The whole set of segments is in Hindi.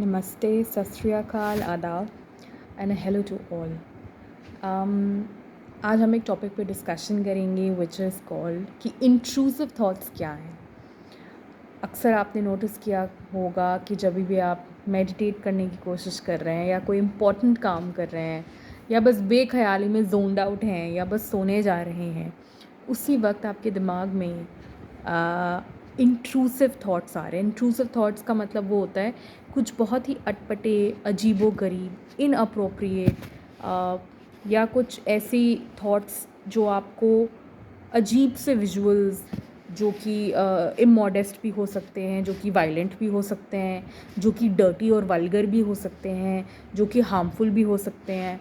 नमस्ते, सत श्री अकाल, आदाब एंड हेलो टू ऑल। आज हम एक टॉपिक पे डिस्कशन करेंगे विच इज़ कॉल्ड कि इंट्रूसिव थॉट्स क्या हैं। अक्सर आपने नोटिस किया होगा कि जब भी आप मेडिटेट करने की कोशिश कर रहे हैं या कोई इम्पोर्टेंट काम कर रहे हैं या बस बेख्याली में जोन्ड आउट हैं या बस सोने जा रहे हैं, उसी वक्त आपके दिमाग में इंट्रूसिव थॉट्स आ रहे हैं। इंट्रूसिव थॉट्स का मतलब वो होता है कुछ बहुत ही अटपटे, अजीबो-गरीब, इनअप्रोप्रिएट या कुछ ऐसी थॉट्स जो आपको अजीब से विजुअल्स जो कि इमोडेस्ट भी हो सकते हैं, जो कि वायलेंट भी हो सकते हैं, जो कि डर्टी और वल्गर भी हो सकते हैं, जो कि हार्मफुल भी हो सकते हैं।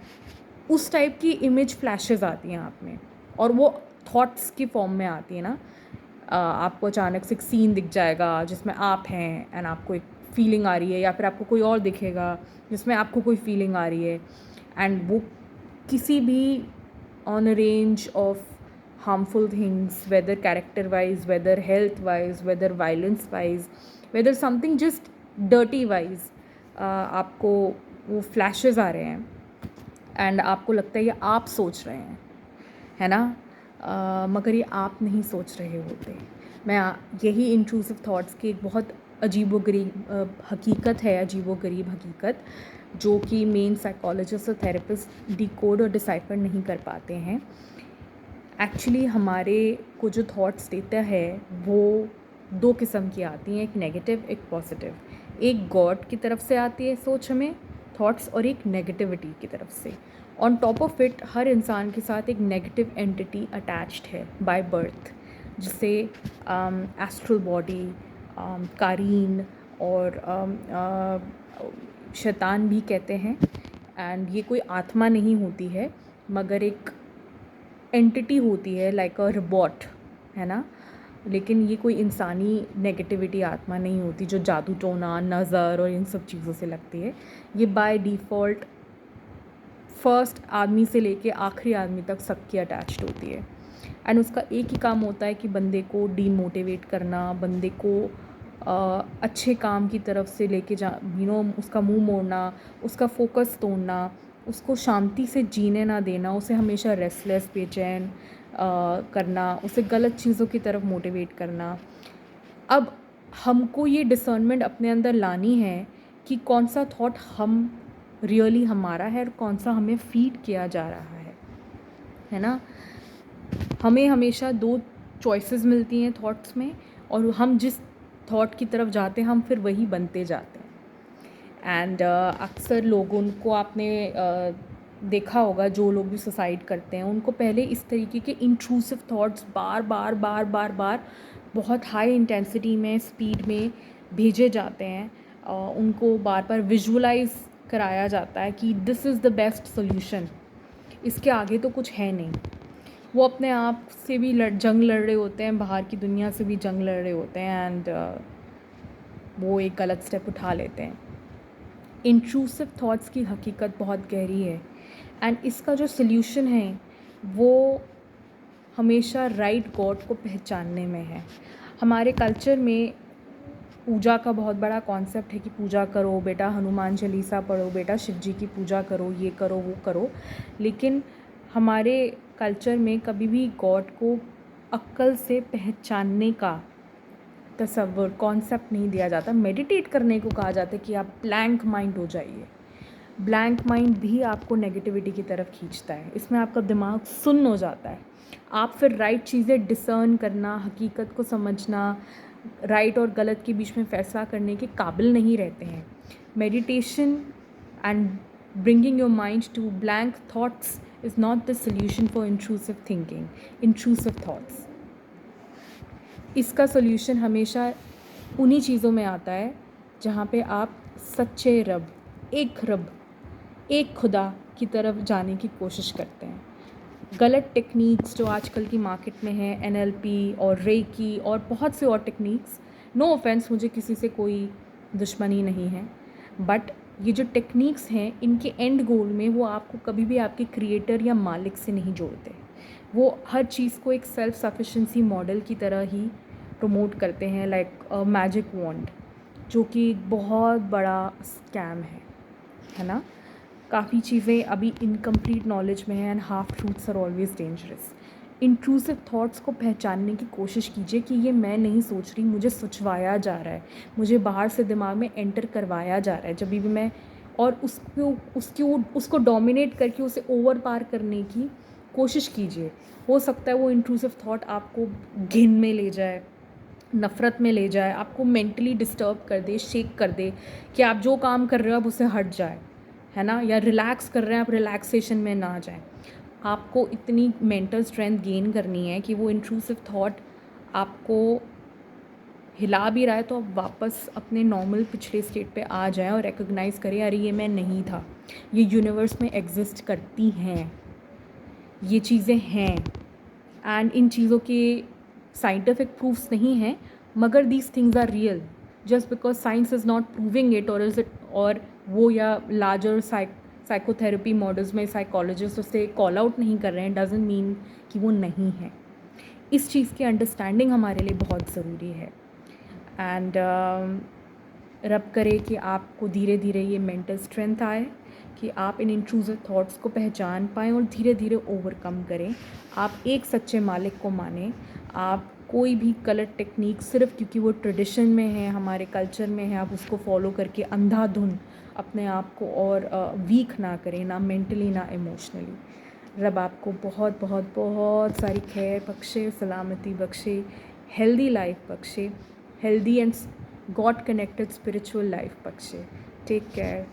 उस टाइप की इमेज फ्लैशेस आती हैं आप में और वो थॉट्स की फॉर्म में आती है ना। आपको अचानक से एक सीन दिख जाएगा जिसमें आप हैं एंड आपको एक फीलिंग आ रही है, या फिर आपको कोई और दिखेगा जिसमें आपको कोई फीलिंग आ रही है, एंड वो किसी भी on a range of harmful things, whether character wise, whether health wise, whether violence wise, whether something just dirty wise, आपको वो फ्लैशेस आ रहे हैं एंड आपको लगता है ये आप सोच रहे हैं, है ना। मगर ये आप नहीं सोच रहे होते। यही इंट्रूसिव थॉट्स की एक बहुत अजीबोगरीब हकीकत है, अजीबोगरीब हकीकत जो कि मेन साइकोलॉजिस्ट और थेरेपिस्ट डिकोड और डिसाइफर नहीं कर पाते हैं। एक्चुअली हमारे को जो थॉट्स देता है वो दो किस्म की आती हैं, एक नेगेटिव, एक पॉजिटिव। एक गॉड की तरफ से आती है सोच हमें थॉट्स, और एक नेगेटिविटी की तरफ से। ऑन टॉप ऑफ इट हर इंसान के साथ एक नेगेटिव एंटिटी अटैच्ड है बाय बर्थ, जिसे एस्ट्रल बॉडी, कारीन और शैतान भी कहते हैं। एंड ये कोई आत्मा नहीं होती है मगर एक एंटिटी होती है, लाइक अ रोबोट, है ना। लेकिन ये कोई इंसानी नेगेटिविटी आत्मा नहीं होती जो जादू टोना, नज़र और इन सब चीज़ों से लगती है। ये बाय डिफ़ॉल्ट फर्स्ट आदमी से लेके आखिरी आदमी तक सबकी अटैच्ड होती है। एंड उसका एक ही काम होता है कि बंदे को डीमोटिवेट करना, बंदे को अच्छे काम की तरफ से लेके उसका मुंह मोड़ना, उसका फोकस तोड़ना, उसको शांति से जीने ना देना, उसे हमेशा रेस्टलेस, बेचैन करना, उसे गलत चीज़ों की तरफ मोटिवेट करना। अब हमको ये डिसर्नमेंट अपने अंदर लानी है कि कौन सा थॉट हम रियली हमारा है और कौन सा हमें फीड किया जा रहा है ना। हमें हमेशा दो चॉइसेस मिलती हैं थॉट्स में, और हम जिस थॉट की तरफ जाते हैं हम फिर वही बनते जाते हैं। एंड अक्सर लोगों को आपने देखा होगा, जो लोग भी सुसाइड करते हैं उनको पहले इस तरीके के इंट्रूसिव थॉट्स बार बार बार बार बार बहुत हाई इंटेंसिटी में, स्पीड में भेजे जाते हैं। उनको बार बार विजुअलाइज कराया जाता है कि this is the best solution, इसके आगे तो कुछ है नहीं। वो अपने आप से भी जंग लड़ रहे होते हैं, बाहर की दुनिया से भी जंग लड़ रहे होते हैं, एंड वो एक गलत स्टेप उठा लेते हैं। इंट्रूसिव थॉट्स की हकीकत बहुत गहरी है एंड इसका जो सल्यूशन है वो हमेशा राइट गॉड को पहचानने में है। हमारे कल्चर में पूजा का बहुत बड़ा कॉन्सेप्ट है कि पूजा करो बेटा, हनुमान चालीसा पढ़ो बेटा, शिव जी की पूजा करो, ये करो वो करो। लेकिन हमारे कल्चर में कभी भी गॉड को अक्ल से पहचानने का तसव्वुर, कॉन्सेप्ट नहीं दिया जाता। मेडिटेट करने को कहा जाता है कि आप ब्लैंक माइंड हो जाइए। ब्लैंक माइंड भी आपको नेगेटिविटी की तरफ खींचता है, इसमें आपका दिमाग सुन्न हो जाता है। आप फिर राइट चीज़ें डिसर्न करना, हकीकत को समझना, राइट और गलत के बीच में फ़ैसला करने के काबिल नहीं रहते हैं। Meditation and bringing your mind to blank thoughts is not the solution for intrusive thinking, intrusive thoughts. इसका सल्यूशन हमेशा उन्हीं चीज़ों में आता है जहाँ पे आप सच्चे रब, एक खुदा की तरफ जाने की कोशिश करते हैं। गलत टेक्निक्स जो आजकल की मार्केट में है, एनएलपी और रेकी और बहुत से और टेक्निक्स, नो ऑफेंस, मुझे किसी से कोई दुश्मनी नहीं है, बट ये जो टेक्निक्स हैं इनके एंड गोल में वो आपको कभी भी आपके क्रिएटर या मालिक से नहीं जोड़ते। वो हर चीज़ को एक सेल्फ सफिशेंसी मॉडल की तरह ही प्रमोट करते हैं, लाइक मैजिक वॉन्ड। जो कि एक बहुत बड़ा स्कैम है ना। काफ़ी चीज़ें अभी इनकम्प्लीट नॉलेज में हैं, and half truths are always dangerous. Intrusive thoughts को पहचानने की कोशिश कीजिए कि ये मैं नहीं सोच रही, मुझे सोचवाया जा रहा है, मुझे बाहर से दिमाग में एंटर करवाया जा रहा है। जब भी मैं और उसको डोमिनेट करके उसे ओवर पार करने की कोशिश कीजिए। हो सकता है वो इंट्रूसिव थॉट आपको घिन में ले जाए, नफ़रत में ले जाए, आपको मेंटली डिस्टर्ब कर दे, शेक कर दे कि आप जो काम कर रहे हो अब उससे हट जाए, है ना। या रिलैक्स कर रहे हैं आप, रिलैक्सेशन में ना जाएं। आपको इतनी मेंटल स्ट्रेंथ गेन करनी है कि वो इंट्रूसिव थॉट आपको हिला भी रहा है तो आप वापस अपने नॉर्मल पिछले स्टेट पे आ जाएं और रिकॉग्नाइज़ करें, अरे ये मैं नहीं था, ये यूनिवर्स में एग्जिस्ट करती हैं, ये चीज़ें हैं। एंड इन चीज़ों के साइंटिफिक प्रूफ्स नहीं हैं, मगर these things are real. Just because science is not proving it, और इज इट, और वो या लार्जर साइकोथेरेपी मॉडल्स में साइकोलॉजिस्ट उसे कॉल आउट नहीं कर रहे हैं, डजेंट मीन कि वो नहीं है। इस चीज़ की अंडरस्टैंडिंग हमारे लिए बहुत ज़रूरी है। एंड रब करे कि आपको धीरे धीरे ये मेंटल स्ट्रेंथ आए कि आप इन इंट्रूसिव थॉट्स को पहचान पाएँ और धीरे धीरे ओवरकम करें। आप एक सच्चे मालिक को मानें। आप कोई भी गलत टेक्निक सिर्फ क्योंकि वो ट्रेडिशन में है, हमारे कल्चर में है, आप उसको फॉलो करके अंधाधुन अपने आप को और वीक ना करें, ना मेंटली ना इमोशनली। रब आपको बहुत बहुत बहुत सारी खैर बख्शे, सलामती बख्शे, हेल्दी लाइफ बख्शे, healthy and God connected spiritual life बख्शे। Take care.